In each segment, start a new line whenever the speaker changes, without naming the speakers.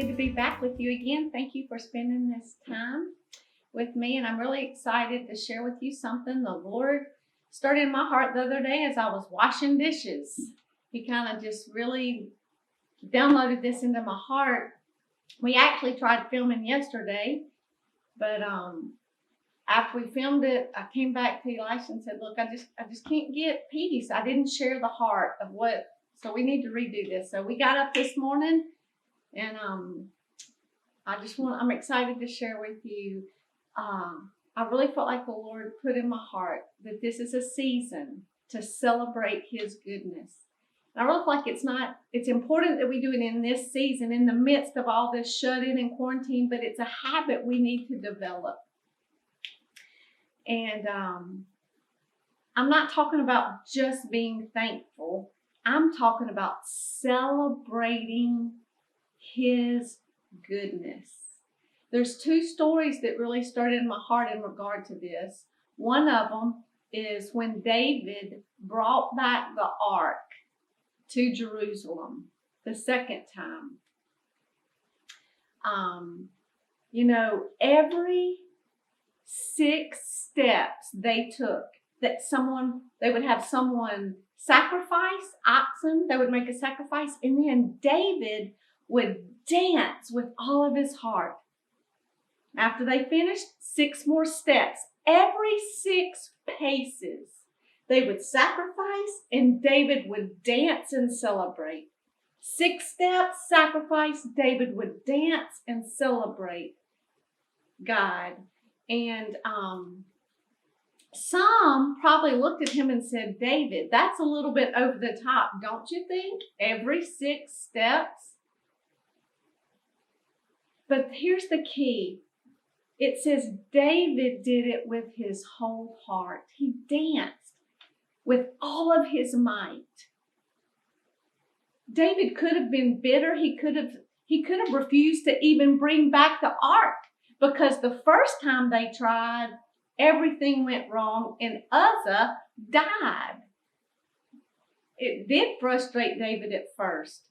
good to be back with you again. Thank you for spending this time with me, and I'm really excited to share with you something the Lord started in my heart the other day as I was washing dishes. He kind of just really downloaded this into my heart. We actually tried filming yesterday, but after we filmed it, I came back to Elisha and said, "Look, I just can't get peace. I didn't share the heart of what, so we need to redo this." So we got up this morning, and I'm excited to share with you. I really felt like the Lord put in my heart that this is a season to celebrate His goodness. And I really feel like it's important that we do it in this season, in the midst of all this shut-in and quarantine, but it's a habit we need to develop. And I'm not talking about just being thankful. I'm talking about celebrating His goodness. There's two stories that really started in my heart in regard to this. One of them is when David brought back the ark to Jerusalem the second time. Every 6 steps they took, they would have someone sacrifice oxen, they would make a sacrifice, and then David would dance with all of his heart. After they finished, 6 more steps. Every 6 paces, they would sacrifice and David would dance and celebrate. 6 steps, sacrifice, David would dance and celebrate God. And some probably looked at him and said, "David, that's a little bit over the top, don't you think? Every 6 steps." But here's the key. It says David did it with his whole heart. He danced with all of his might. David could have been bitter. He could have refused to even bring back the ark, because the first time they tried, everything went wrong and Uzzah died. It did frustrate David at first.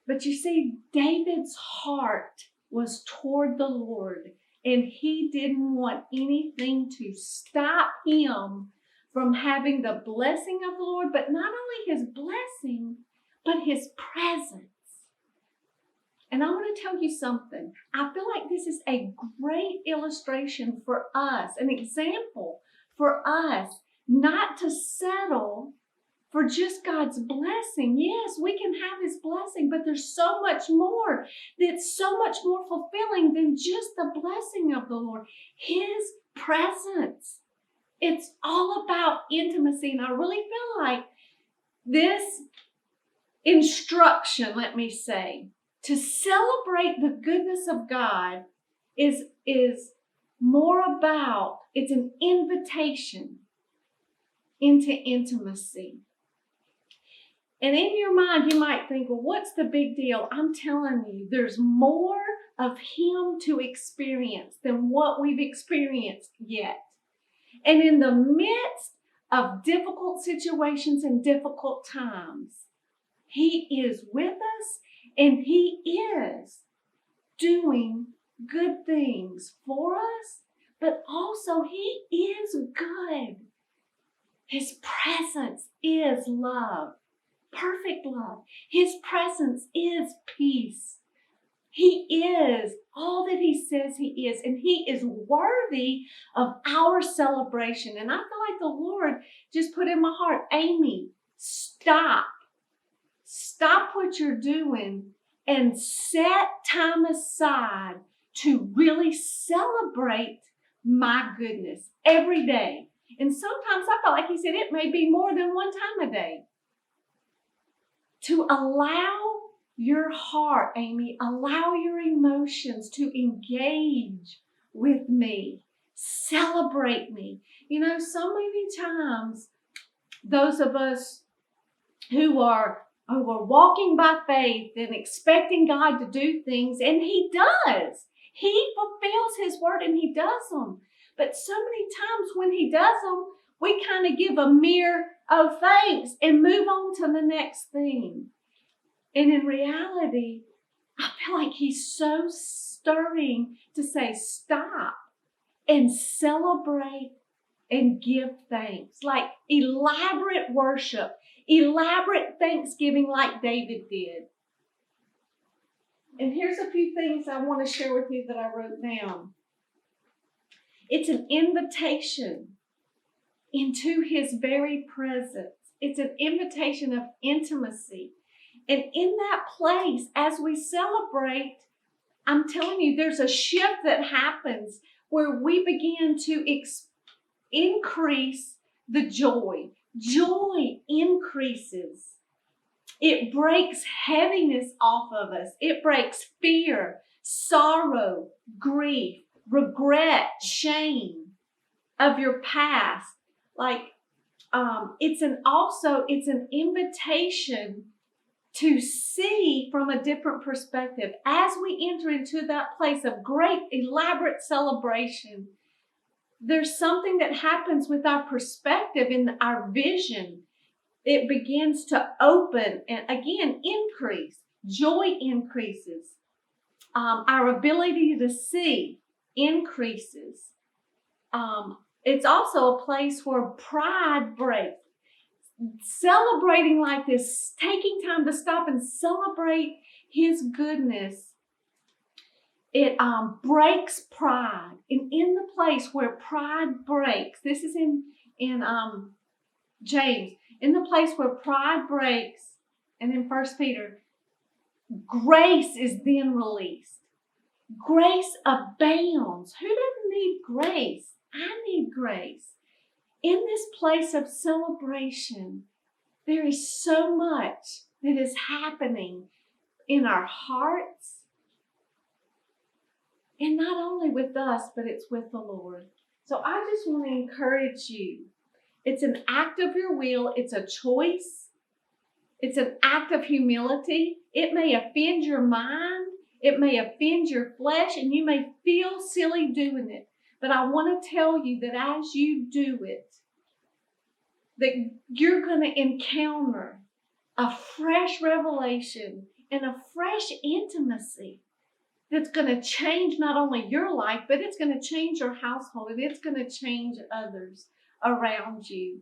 But you see, David's heart was toward the Lord, and he didn't want anything to stop him from having the blessing of the Lord, but not only his blessing, but his presence. And I want to tell you something. I feel like this is a great illustration for us, an example for us not to settle for just God's blessing. Yes, we can have His blessing, but there's so much more that's so much more fulfilling than just the blessing of the Lord. His presence. It's all about intimacy. And I really feel like this instruction, let me say, to celebrate the goodness of God is more about, it's an invitation into intimacy. And in your mind, you might think, well, what's the big deal? I'm telling you, there's more of Him to experience than what we've experienced yet. And in the midst of difficult situations and difficult times, He is with us, and He is doing good things for us, but also He is good. His presence is love. Perfect love. His presence is peace. He is all that He says He is, and He is worthy of our celebration. And I feel like the Lord just put in my heart, Amy, stop. Stop what you're doing and set time aside to really celebrate my goodness every day. And sometimes I felt like He said it may be more than one time a day. To allow your heart, Amy, allow your emotions to engage with me. Celebrate me. So many times, those of us who are walking by faith and expecting God to do things, and He does. He fulfills His word and He does them. But so many times when He does them, we kind of give a mere, oh, thanks, and move on to the next thing. And in reality, I feel like he's so stirring to say, stop and celebrate and give thanks. Like elaborate worship, elaborate thanksgiving like David did. And here's a few things I want to share with you that I wrote down. It's an invitation into his very presence. It's an invitation of intimacy. And in that place, as we celebrate, I'm telling you, there's a shift that happens where we begin to increase the joy. Joy increases. It breaks heaviness off of us. It breaks fear, sorrow, grief, regret, shame of your past. Like, it's an invitation to see from a different perspective. As we enter into that place of great, elaborate celebration, there's something that happens with our perspective in our vision. It begins to open and again increase. Joy increases. Our ability to see increases. It's also a place where pride breaks. Celebrating like this, taking time to stop and celebrate his goodness, it breaks pride. And in the place where pride breaks, this is in James, in the place where pride breaks, and in 1 Peter, grace is then released. Grace abounds. Who doesn't need grace? I need grace. In this place of celebration, there is so much that is happening in our hearts. And not only with us, but it's with the Lord. So I just want to encourage you. It's an act of your will. It's a choice. It's an act of humility. It may offend your mind. It may offend your flesh, and you may feel silly doing it. But I want to tell you that as you do it, that you're going to encounter a fresh revelation and a fresh intimacy that's going to change not only your life, but it's going to change your household, and it's going to change others around you.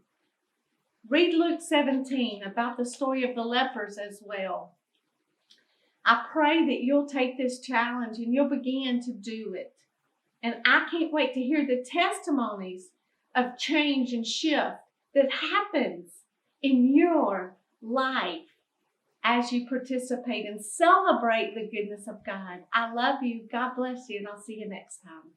Read Luke 17 about the story of the lepers as well. I pray that you'll take this challenge and you'll begin to do it. And I can't wait to hear the testimonies of change and shift that happens in your life as you participate and celebrate the goodness of God. I love you. God bless you, and I'll see you next time.